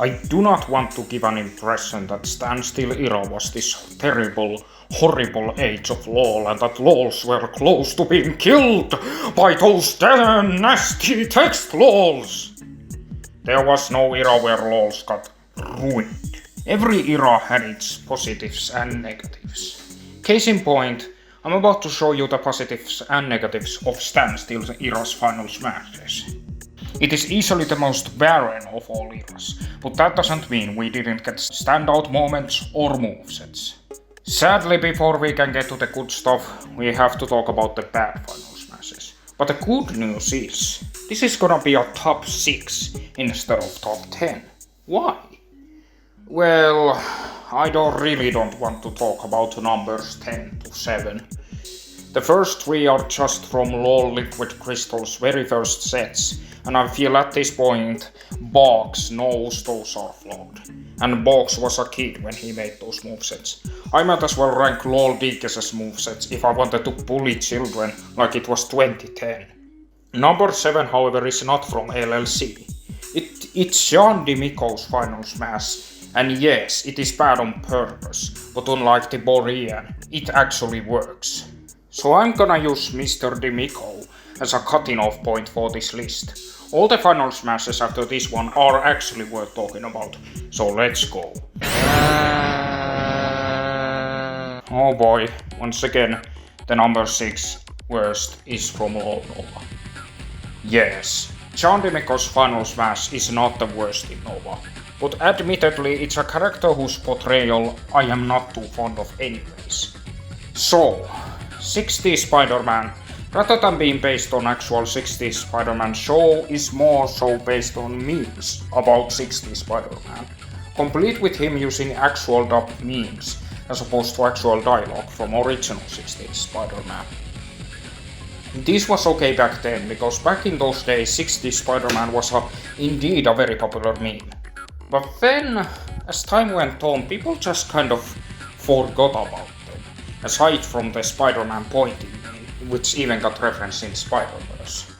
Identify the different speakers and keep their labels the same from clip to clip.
Speaker 1: I do not want to give an impression that Standstill Era was this terrible, horrible age of Lawl and that Lawls were close to being killed by those damn nasty text Lawls. There was no era where Lawls got ruined. Every era had its positives and negatives. Case in point, I'm about to show you the positives and negatives of Standstill Era's final smashes. It is easily the most barren of all eras, but that doesn't mean we didn't get standout moments or movesets. Sadly, before we can get to the good stuff, we have to talk about the bad final smashes. But the good news is, this is gonna be a top 6 instead of top 10. Why? Well, I really don't want to talk about numbers 10 to 7. The first 3 are just from Lawl Liquid Crystal's very first sets, and I feel at this point Boggs knows those are flawed. And Boggs was a kid when he made those movesets. I might as well rank Lawl Deekes's movesets if I wanted to bully children like it was 2010. Number 7, however, is not from LLC. It's Jean D'Amico's final smash, and yes, it is bad on purpose, but unlike the Borean, it actually works. So I'm gonna use Mr. D'Amico as a cutting off point for this list. All the final smashes after this one are actually worth talking about, so let's go. Oh boy, once again, the number 6 worst is from Lawl Nova. Yes, Jean D'Amico's final smash is not the worst in Nova, but admittedly it's a character whose portrayal I am not too fond of anyways. So, 60s Spider-Man, rather than being based on actual 60s Spider-Man show, is more so based on memes about 60s Spider-Man, complete with him using actual dubbed memes as opposed to actual dialogue from original 60s Spider-Man. This was okay back then, because back in those days 60s Spider-Man was indeed a very popular meme. But then, as time went on, people just kind of forgot about them, aside from the Spider-Man pointing meme, which even got referenced in Spider-Verse.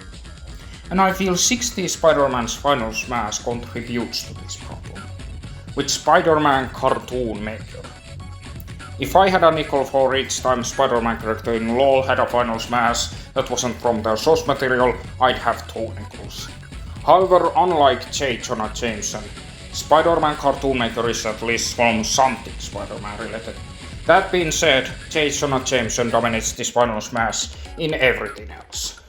Speaker 1: And I feel 60s Spider-Man's final smash contributes to this problem, with Spider-Man Cartoon Maker. If I had a nickel for each time Spider-Man character in Lawl had a final smash that wasn't from their source material, I'd have 2 nickels. However, unlike J. Jonah Jameson, Spider-Man Cartoon Maker is at least from something Spider-Man related. That being said, J. Jonah Jameson dominates this final smash in everything else.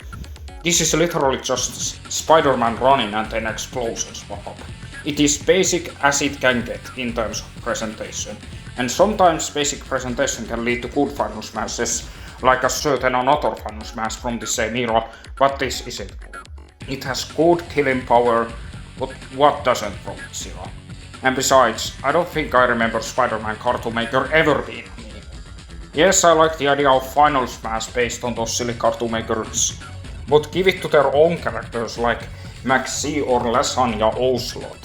Speaker 1: This is literally just Spider-Man running and then explosions pop up. It is basic as it can get in terms of presentation, and sometimes basic presentation can lead to good final smashes, like a certain another final smash from the same era, but this isn't good. It has good killing power, but what doesn't from this era? And besides, I don't think I remember Spider-Man Cartoon Maker ever being a meme. Yes, I like the idea of final smash based on those silly Cartoon Makers, but give it to their own characters like Maxi or Lasagna Ocelot.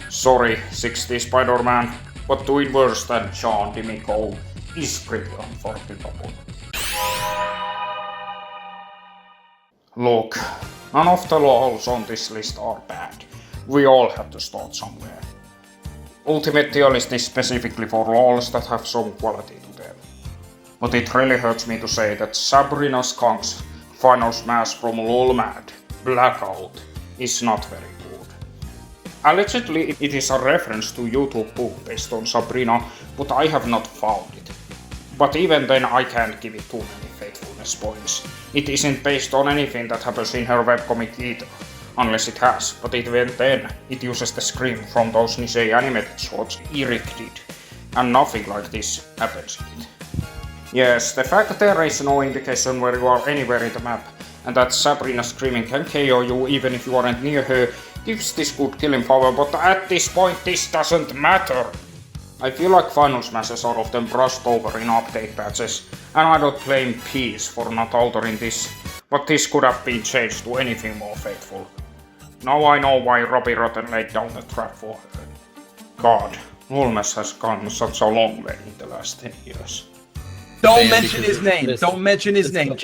Speaker 1: Sorry, 60s Spider-Man, but doing worse than Jean D'Amico is pretty unforgivable. Look, none of the Lawls on this list are bad. We all have to start somewhere. Ultimate tier list is specifically for Lawls that have some quality to them. But it really hurts me to say that Sabrina Skunk's final smash from Lawl Mad, Blackout, is not very good. Allegedly it is a reference to YouTube book based on Sabrina, but I have not found it. But even then I can't give it too many faithfulness points. It isn't based on anything that happens in her webcomic either, unless it has, but even then it uses the scream from those Nisei animated shorts Eric did, and nothing like this happens in it. Yes, the fact that there is no indication where you are anywhere in the map, and that Sabrina screaming can KO you even if you aren't near her, gives this good killing power, but at this point this doesn't matter. I feel like final smashes are often brushed over in update patches, and I don't blame Peace for not altering this, but this could have been changed to anything more faithful. Now I know why Robbie Rotten laid down the trap for her. God, Ulmes has come such a long way in the last 10 years.
Speaker 2: Don't mention his name, don't mention his name.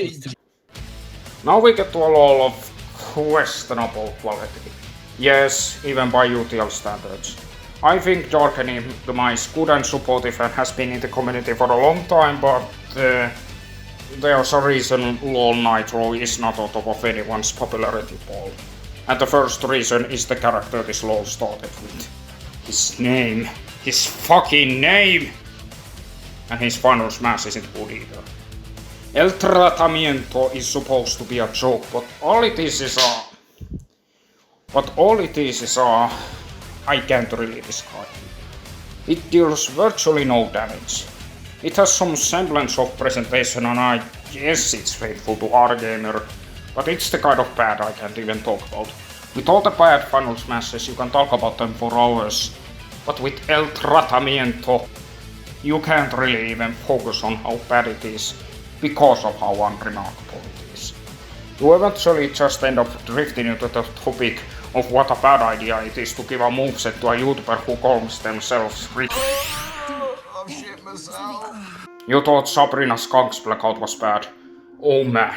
Speaker 1: Now we get to a Lawl of questionable quality. Yes, even by UTL standards. I think Dark Enigma is good and supportive and has been in the community for a long time, but there's a reason Lawl Nitro is not on top of anyone's popularity poll. And the first reason is the character this Lawl started with. His name. His fucking name! And his final smash isn't good either. El Tratamiento is supposed to be a joke, but all it is I can't really describe it. It deals virtually no damage. It has some semblance of presentation and I guess it's faithful to our gamer, but it's the kind of bad I can't even talk about. With all the bad final smashes you can talk about them for hours, but with El Tratamiento you can't really even focus on how bad it is because of how unremarkable it is. You eventually just end up drifting into the topic of what a bad idea it is to give a moveset to a YouTuber who calls themselves rich. You thought Sabrina Skunk's blackout was bad. Oh man,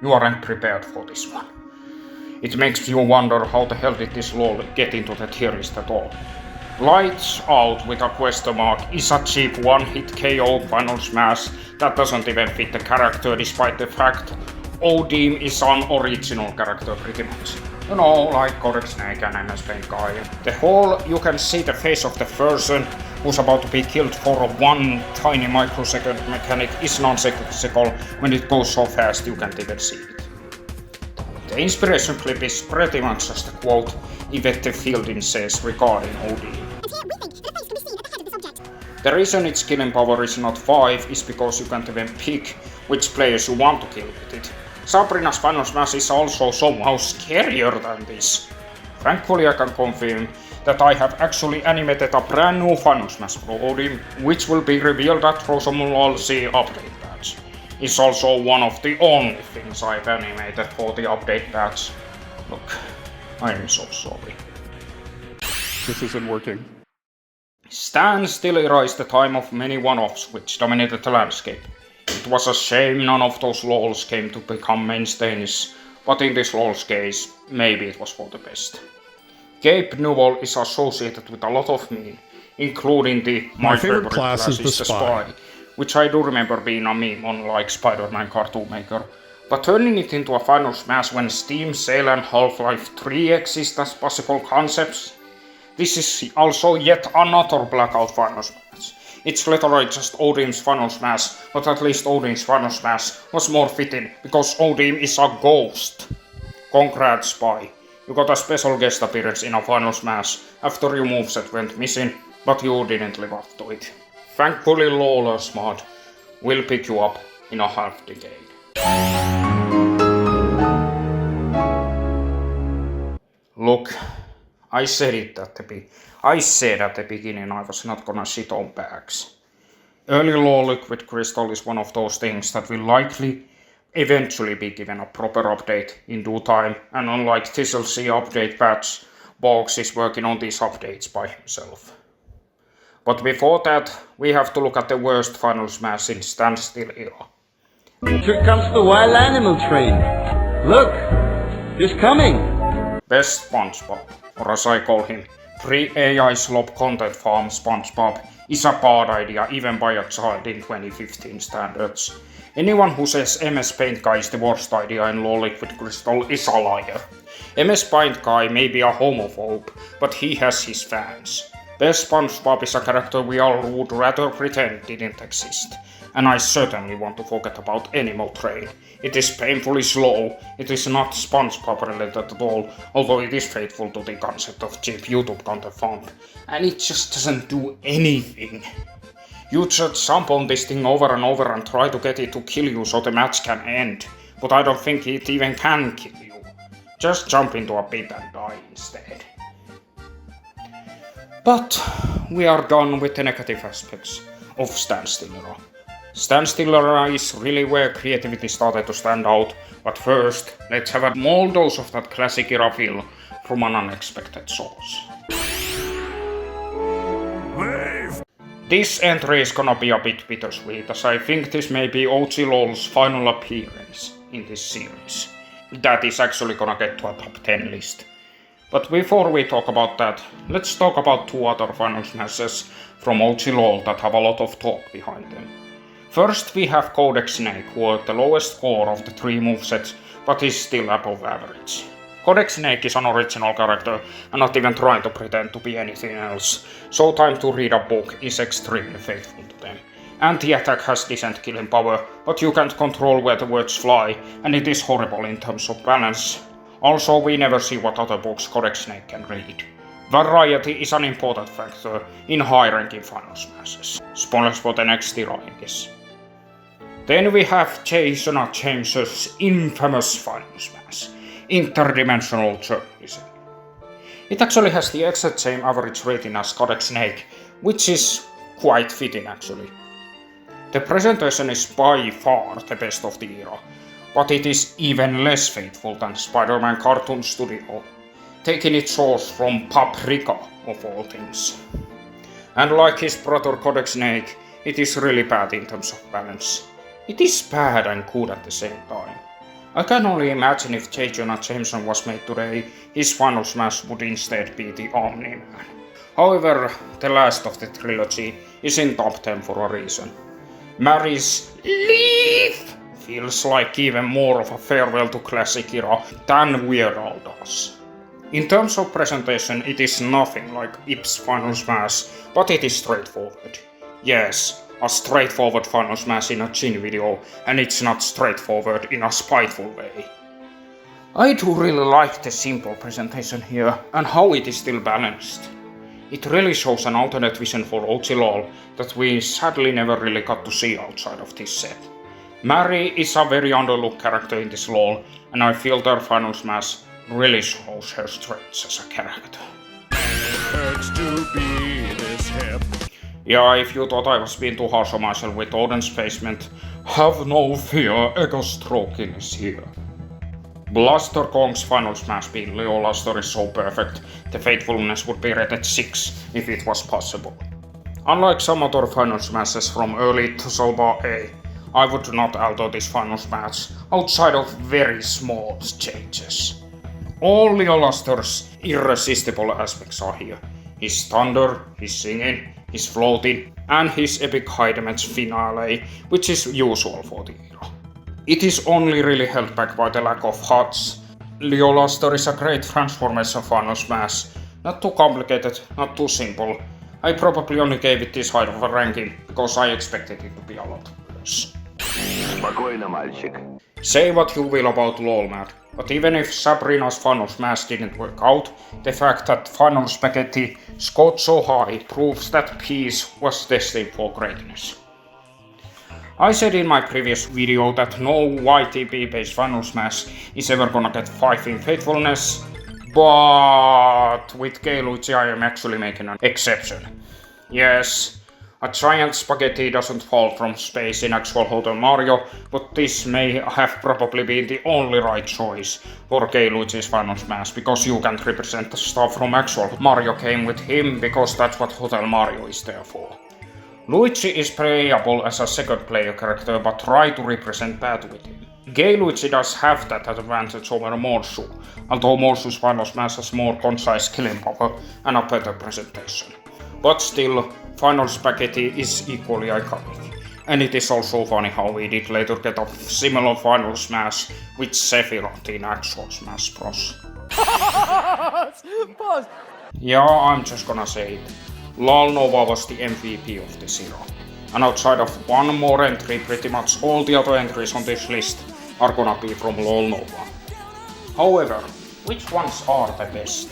Speaker 1: you aren't prepared for this one. It makes you wonder how the hell did this Lawl get into the tier list at all. Lights Out with a question mark is a cheap one-hit KO final smash that doesn't even fit the character despite the fact Odim is an original character pretty much. You know, like Correct Snake and MS Paint guy. The whole you can see the face of the person who's about to be killed for a one tiny microsecond mechanic is nonsensical when it goes so fast you can't even see it. The inspiration clip is pretty much just a quote Yvette Fielding says regarding Odim. The reason its killing power is not 5 is because you can't even pick which players you want to kill with it. Sabrina's final smash is also somehow scarier than this. Thankfully I can confirm that I have actually animated a brand new final smash for Odim, which will be revealed at Rosamund C update patch. It's also one of the only things I've animated for the update patch. Look, I'm so sorry.
Speaker 3: This isn't working.
Speaker 1: Standstill Era is the time of many one-offs which dominated the landscape. It was a shame none of those Lawls came to become mainstays, but in this Lawl's case, maybe it was for the best. Cape Newell is associated with a lot of meme, including the My favorite class is the Spy, which I do remember being a meme on like Spider-Man Cartoon Maker, but turning it into a final smash when Steam Sale and Half-Life 3 exist as possible concepts. This is also yet another Blackout final smash. It's literally just Odim's final smash, but at least Odim's final smash was more fitting, because Odim is a ghost. Congrats, Spy. You got a special guest appearance in a final smash after your moveset went missing, but you didn't live up to it. Thankfully Lawler's mod will pick you up in a half decade. Look, I said at the beginning I was not gonna shit on bags. Early Law Liquid Crystal is one of those things that will likely eventually be given a proper update in due time, and unlike TLC update patch, Box is working on these updates by himself. But before that, we have to look at the worst final smash in Standstill Era.
Speaker 4: Here comes the wild animal train. Look, he's coming.
Speaker 1: Best SpongeBob, or as I call him, free AI slop content farm SpongeBob, is a bad idea even by a child in 2015 standards. Anyone who says MS Paint Guy is the worst idea in Law Liquid Crystal is a liar. MS Paint Guy may be a homophobe, but he has his fans. Best SpongeBob is a character we all would rather pretend didn't exist. And I certainly want to forget about Animal Train. It is painfully slow, it is not SpongeBob related at all, although it is faithful to the concept of cheap YouTube content farm. And it just doesn't do anything. You just jump on this thing over and over and try to get it to kill you so the match can end. But I don't think it even can kill you. Just jump into a pit and die instead. But we are done with the negative aspects of Standstill Era. Standstill Era is really where creativity started to stand out, but first, let's have a small dose of that classic era feel from an unexpected source. This entry is gonna be a bit bittersweet, as I think this may be OG Lawl's final appearance in this series. That is actually gonna get to a top 10 list. But before we talk about that, let's talk about two other final smashes from OG Lawl that have a lot of talk behind them. First we have Codex Snake, who had the lowest score of the three movesets, but is still above average. Codex Snake is an original character and not even trying to pretend to be anything else, so time to read a book is extremely faithful to them. Anti-attack has decent killing power, but you can't control where the words fly, and it is horrible in terms of balance. Also, we never see what other books Codex Snake can read. Variety is an important factor in high-ranking final smashes. Spoilers for the next era in this. Then we have Jason James's infamous final smash, Interdimensional Journalism. It actually has the exact same average rating as Codex Snake, which is quite fitting actually. The presentation is by far the best of the era, but it is even less faithful than Spider-Man Cartoon Studio, taking its source from Paprika of all things. And like his brother Codex Snake, it is really bad in terms of balance. It is bad and good at the same time. I can only imagine if J. Jonah Jameson was made today, his final smash would instead be the Omni-Man. However, the last of the trilogy is in top 10 for a reason. Mary's Leaf feels like even more of a farewell to classic era than Weird Al does. In terms of presentation, it is nothing like Ip's final smash, but it is straightforward. Yes, a straightforward final smash in a Jin video, and it's not straightforward in a spiteful way. I do really like the simple presentation here, and how it is still balanced. It really shows an alternate vision for OG Lawl that we sadly never really got to see outside of this set. Mary is a very underlooked character in this Lawl, and I feel their final smash really shows her strengths as a character.
Speaker 3: Hurts to be this hip.
Speaker 1: Yeah, if you thought I was being too harsh on myself with Odin's placement, have no fear, Ego Stroking is here. Blaster Kong's final smash being Leo Luster is so perfect, the faithfulness would be rated 6 if it was possible. Unlike some other final smashes from early to Soba A, I would not alter this final smash outside of very small changes. All Leo Luster's irresistible aspects are here. His thunder, his singing, his floating, and his epic high damage finale, which is usual for the era. It is only really held back by the lack of HUDs. Leo Luster is a great transformation final smash, not too complicated, not too simple. I probably only gave it this high of a ranking because I expected it to be a lot worse. Say what you will about LOLmad, but even if Sabrina's final smash didn't work out, the fact that Final Spaghetti scored so high proves that Peace was destined for greatness. I said in my previous video that no YTP based final smash is ever gonna get 5 in faithfulness, but with Luigi I am actually making an exception. Yes, a giant spaghetti doesn't fall from space in actual Hotel Mario, but this may have probably been the only right choice for Luigi's final smash, because you can't represent the stuff from actual Mario game with him, because that's what Hotel Mario is there for. Luigi is playable as a second player character, but try to represent that with him. Luigi does have that advantage over Morsu, although Morsu's final smash has more concise killing power and a better presentation. But still, Final Spaghetti is equally iconic. And it is also funny how we did later get a similar final smash with Sephiroth in actual Smash Bros. Yeah, I'm just gonna say it. Lawl Nova was the MVP of this era. And outside of one more entry, pretty much all the other entries on this list are gonna be from Lawl Nova. However, which ones are the best?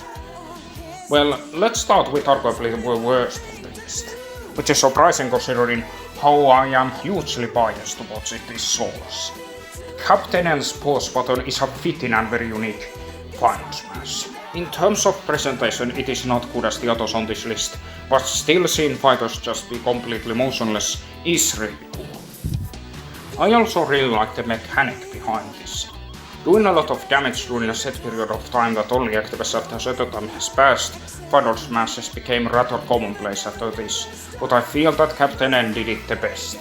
Speaker 1: Well, let's start with arguably the worst of the list, which is surprising considering how I am hugely biased towards this source. Captain N's pause button is a fitting and very unique final smash. In terms of presentation, it is not good as the others on this list, but still seeing fighters just be completely motionless is really cool. I also really like the mechanic behind this. Doing a lot of damage during a set period of time that only activates after a certain time has passed, final smashes became rather commonplace after this, but I feel that Captain N did it the best.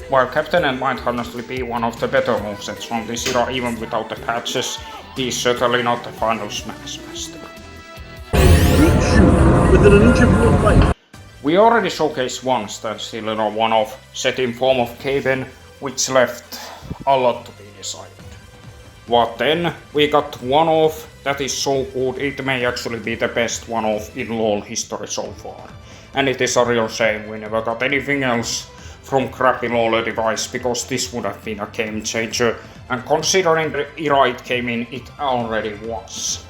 Speaker 1: While Captain N might honestly be one of the better movesets from this era even without the patches, he is certainly not the final Smash Master.
Speaker 4: With an inch of your life.
Speaker 1: We already showcased one Standstill Era one-off set in form of Caven, which left a lot to be desired. But then we got one-off that is so good it may actually be the best one-off in LoL history so far. And it is a real shame we never got anything else from crappy LoL device, because this would have been a game changer, and considering the era it came in, it already was.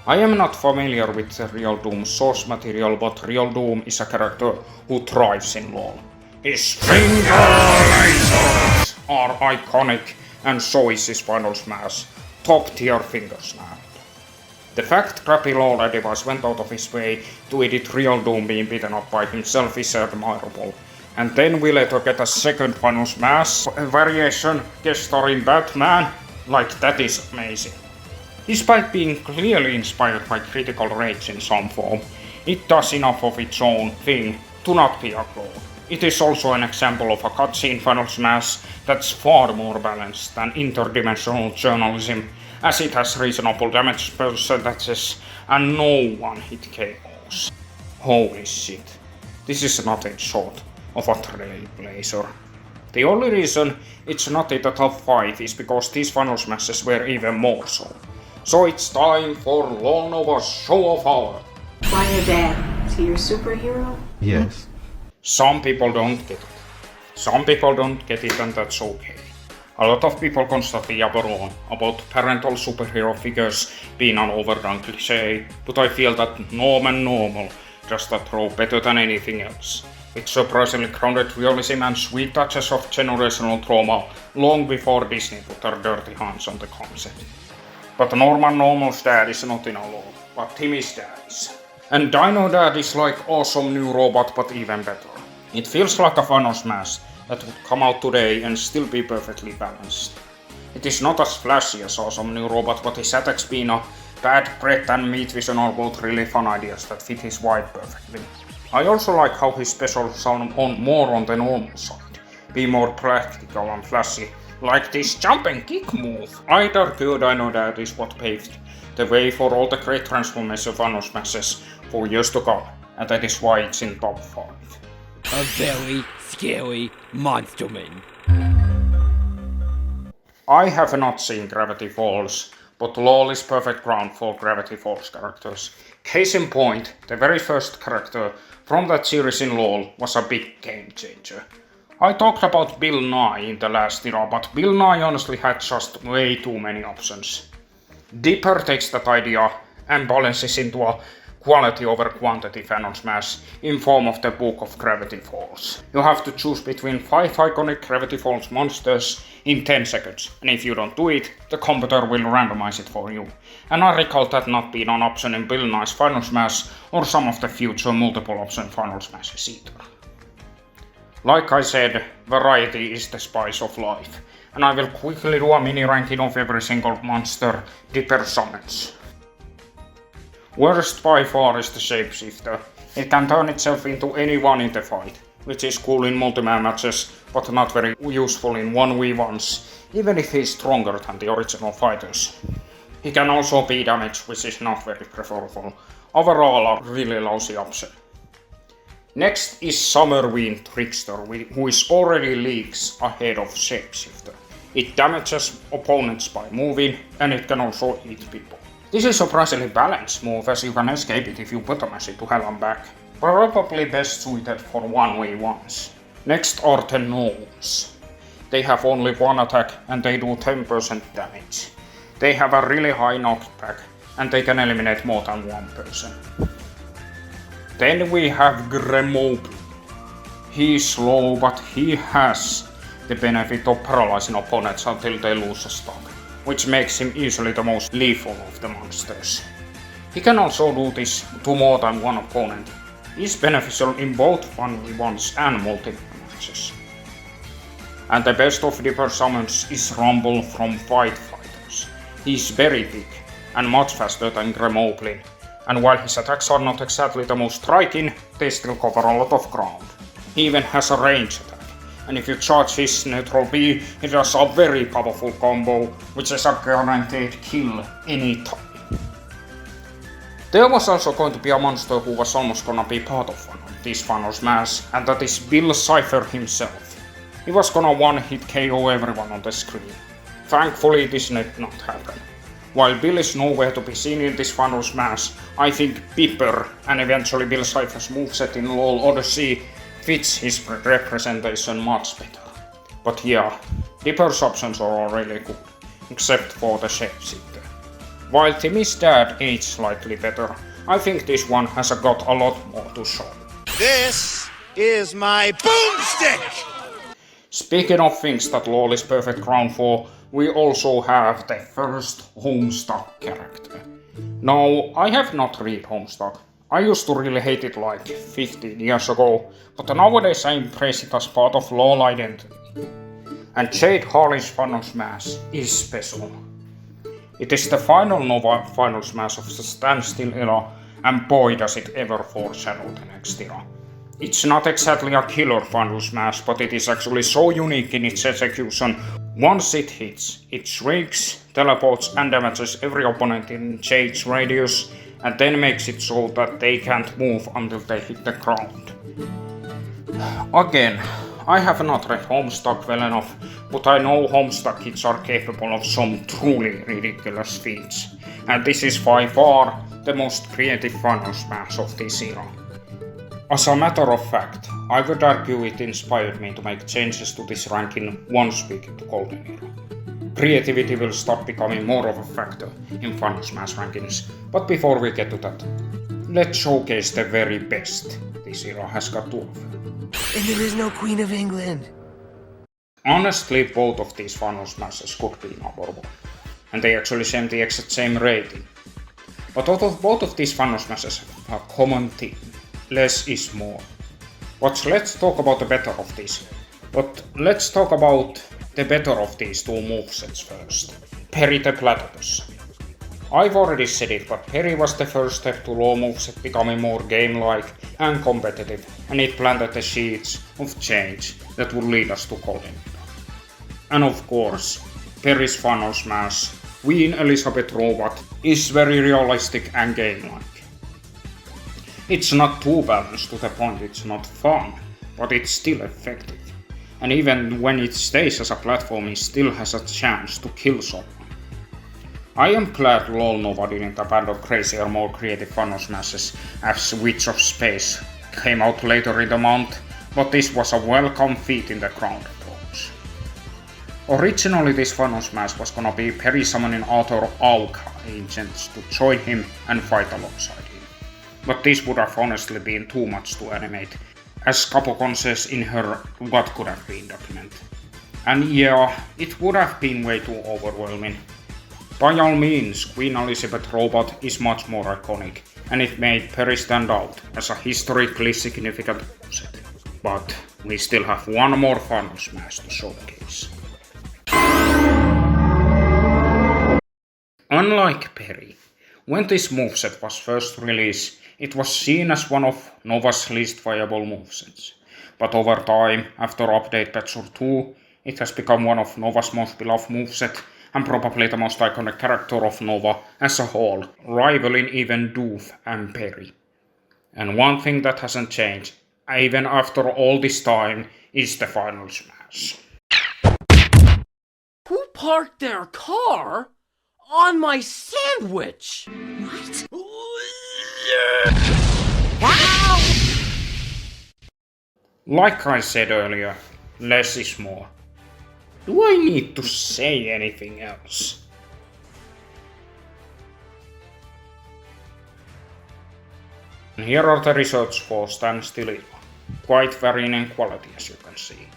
Speaker 1: I am not familiar with the Real Doom source material, but Real Doom is a character who thrives in LoL. His finger lasers are iconic, and so is his final smash, top tier finger snap. The fact crappy LoL device went out of his way to edit Real Doom being beaten up by himself is admirable. And then we later get a second final smash variation guest starring Batman, like that is amazing. Despite being clearly inspired by Critical Rage in some form, it does enough of its own thing to not be a clone. It is also an example of a cutscene final smash that's far more balanced than interdimensional journalism, as it has reasonable damage percentages and no one-hit KOs. Holy shit, this is nothing short of a trailblazer. The only reason it's not in the top 5 is because these final smashes were even more so. So it's time for LoL Nova's Show of Power.
Speaker 5: Why your dad? Is he your superhero?
Speaker 2: Yes.
Speaker 1: Some people don't get it. Some people don't get it, and that's okay. A lot of people constantly yabber on about parental superhero figures being an overdone cliché, but I feel that normal just a trope better than anything else. With surprisingly grounded realism and sweet touches of generational trauma long before Disney put their dirty hands on the concept. But Normal's dad is not in a LoL, but Timmy's dad is. And Dino Dad is like awesome new robot, but even better. It feels like a final smash that would come out today and still be perfectly balanced. It is not as flashy as awesome new robot, but his attacks being a bad breath and meat vision are both really fun ideas that fit his vibe perfectly. I also like how his specials sound more on the normal side, be more practical and flashy, like this jump and kick move. I'd argue Dino Dad is what paved the way for all the great transformation final smashes for years to come, and that is why it's in top 5.
Speaker 6: A very scary monster man.
Speaker 1: I have not seen Gravity Falls, but LoL is perfect ground for Gravity Falls characters. Case in point, the very first character from that series in LoL was a big game changer. I talked about Bill Nye in the last era, but Bill Nye honestly had just way too many options. Dipper takes that idea and balances into a quality over quantity final smash in form of the Book of Gravity Falls. You have to choose between 5 iconic Gravity Falls monsters in 10 seconds, and if you don't do it, the computer will randomize it for you. And I recall that not being an option in Bill Nye's final smash or some of the future multiple option final smashes either. Like I said, variety is the spice of life, and I will quickly do a mini ranking of every single monster Dipper summons. Worst by far is the Shapeshifter. It can turn itself into anyone in the fight, which is cool in multi-man matches, but not very useful in 1v1s, even if he's stronger than the original fighters. He can also be damaged, which is not very preferable. Overall, a really lousy option. Next is Summerwind Trickster, who is already leagues ahead of Shapeshifter. It damages opponents by moving, and it can also eat people. This is a surprisingly balanced move, as you can escape it if you bottom-mash it to hell and back. Probably best suited for 1v1s. Next are the Gnomes. They have only one attack and they do 10% damage. They have a really high knockback and they can eliminate more than one person. Then we have Gremobli. He is slow, but he has the benefit of paralyzing opponents until they lose a stock, which makes him easily the most lethal of the monsters. He can also do this to more than one opponent. He is beneficial in both 1v1s and multiple matches. And the best of Dipper summons is Rumble from Fight Fighters. He is very big and much faster than Gremobli, and while his attacks are not exactly the most striking, they still cover a lot of ground. He even has a range attack, and if you charge his neutral B, he does a very powerful combo, which is a guaranteed kill anytime. There was also going to be a monster who was almost gonna be part of one of these Final Smash, and that is Bill Cipher himself. He was gonna one-hit KO everyone on the screen. Thankfully this did not happen. While Bill is nowhere to be seen in this Final Smash, I think Pipper and eventually Bill Cipher's moveset in LoL Odyssey fits his representation much better. But yeah, Pipper's options are all really good, except for the shapeshifter. While Timmy's dad aged slightly better, I think this one has got a lot more to show.
Speaker 3: This is my boomstick!
Speaker 1: Speaking of things that LoL is perfect ground for, we also have the first Homestuck character. Now, I have not read Homestuck. I used to really hate it like 15 years ago, but nowadays I embrace it as part of LoL identity. And Jade Harley's Final Smash is special. It is the final Nova Final Smash of the Standstill Era, and boy does it ever foreshadow the next era. It's not exactly a killer Final Smash, but it is actually so unique in its execution. Once it hits, it shrieks, teleports and damages every opponent in Jade's radius, and then makes it so that they can't move until they hit the ground. Again, I have not read Homestuck well enough, but I know Homestuck kids are capable of some truly ridiculous feats, and this is by far the most creative Final Smash of this era. As a matter of fact, I would argue it inspired me to make changes to this ranking once we get to Golden Era. Creativity will start becoming more of a factor in Final Smash rankings, but before we get to that, let's showcase the very best this era has got to offer.
Speaker 7: And there is no Queen of England.
Speaker 1: Honestly, both of these Final Smashes could be number one, and they actually share the exact same rating. But both of these Final Smashes have a common theme. Less is more. But let's talk about the better of these. But let's talk about the better of these two movesets first. Perry the Platypus. I've already said it, but Perry was the first step to LoL moveset becoming more game-like and competitive, and it planted the seeds of change that would lead us to Golden Era. And of course, Perry's Final Smash, Queen Elizabeth Robot, is very realistic and game-like. It's not too balanced to the point it's not fun, but it's still effective. And even when it stays as a platform, it still has a chance to kill someone. I am glad LoL Nova didn't abandon crazier, more creative Final Smashes as Witch of Space came out later in the month, but this was a welcome feat in the ground approach. Originally this Final Smash was gonna be Perry summoning Arthur Aug agents to join him and fight alongside him. But this would have honestly been too much to animate, as Capcom says in her What Could Have Been document. And yeah, it would have been way too overwhelming. By all means, Queen Elizabeth Robot is much more iconic, and it made Perry stand out as a historically significant moveset. But we still have one more Final Smash to showcase. Unlike Perry, when this moveset was first released, it was seen as one of Nova's least viable movesets. But over time, after update patch 2, it has become one of Nova's most beloved moveset and probably the most iconic character of Nova as a whole, rivaling even Doof and Perry. And one thing that hasn't changed, even after all this time, is the Final Smash.
Speaker 6: Who parked their car on my sandwich? What?
Speaker 1: Like I said earlier, less is more. Do I need to say anything else? And here are the results for Standstill Era. Quite varying in quality, as you can see.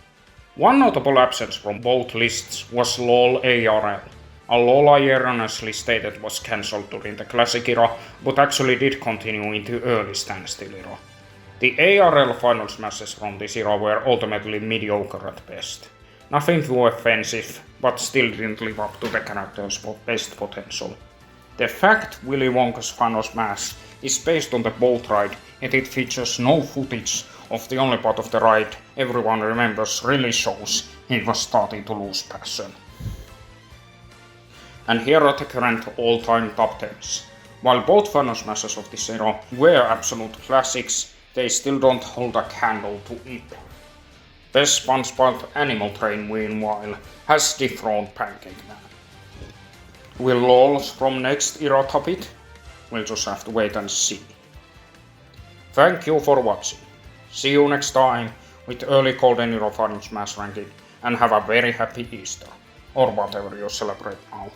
Speaker 1: One notable absence from both lists was LoL ARL. A LoL I erroneously stated was cancelled during the Classic Era, but actually did continue into early Standstill Era. The ARL Final Smashes from this era were ultimately mediocre at best. Nothing too offensive, but still didn't live up to the character's best potential. The fact Willy Wonka's Final Smash is based on the boat ride, yet it features no footage of the only part of the ride everyone remembers really shows he was starting to lose passion. And here are the current all-time top 10s. While both Final Smashes of this era were absolute classics, they still don't hold a candle to it. Best SpongeBob Animal Train, meanwhile, has dethroned Pancake Man. Will Lawls from next era top it? We'll just have to wait and see. Thank you for watching. See you next time with early Golden Era Final Smash ranking, and have a very happy Easter, or whatever you celebrate now.